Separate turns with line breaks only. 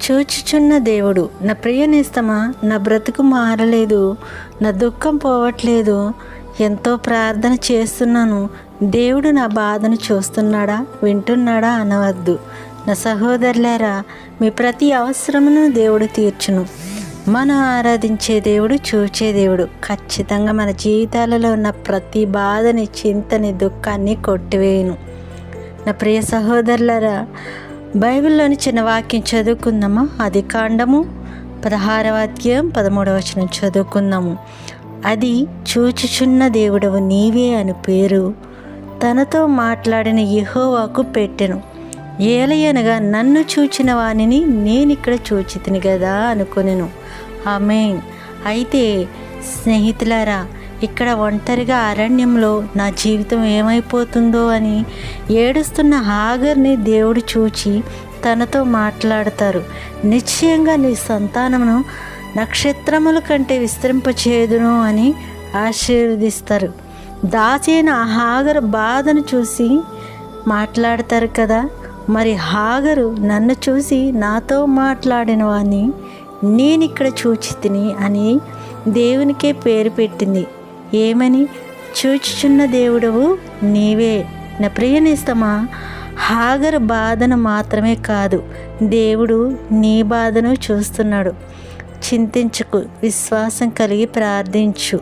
చూచుచున్న దేవుడు. నా ప్రియనేస్తమా, నా బ్రతుకు మారలేదు, నా దుఃఖం పోవట్లేదు, ఎంతో ప్రార్థన చేస్తున్నాను, దేవుడు నా బాధను చూస్తున్నాడా, వింటున్నాడా అనవద్దు. నా సహోదరులారా, మీ ప్రతి అవసరమును దేవుడు తీర్చును. మనం ఆరాధించే దేవుడు, చూచే దేవుడు ఖచ్చితంగా మన జీవితాలలో ఉన్న ప్రతి బాధని, చింతని, దుఃఖాన్ని కొట్టివేయును. నా ప్రియ సహోదరులారా, బైబిల్లోని చిన్న వాక్యం చదువుకుందామా? ఆదికాండము 16వ అధ్యాయం 13వ వచనం చదువుకుందాము. అది చూచుచున్న దేవుడవు నీవే అని పేరు తనతో మాట్లాడిన యెహోవాకు పెట్టెను. ఏలయనగా నన్ను చూచిన వానిని నేనిక్కడ చూచితిని కదా అనుకొనెను. ఆమేన్. అయితే స్నేహితులారా, ఇక్కడ ఒంటరిగా అరణ్యంలో నా జీవితం ఏమైపోతుందో అని ఏడుస్తున్న హాగర్ని దేవుడు చూచి తనతో మాట్లాడతారు. నిశ్చయంగా నీ సంతానమును నక్షత్రముల కంటే విస్తరింపచేయుదును అని ఆశీర్వదిస్తారు. దాచైన హాగరు బాధను చూసి మాట్లాడతారు కదా. మరి హాగరు నన్ను చూసి నాతో మాట్లాడిన వాణ్ణి నేనిక్కడ చూచితిని అని దేవునికే పేరు పెట్టింది. ఏమని? చూచుచున్న దేవుడవు నీవే. నా ప్రియనేస్తమా, హాగరు బాధను మాత్రమే కాదు, దేవుడు నీ బాధను చూస్తున్నాడు. చింతించుకు, విశ్వాసం కలిగి ప్రార్థించు.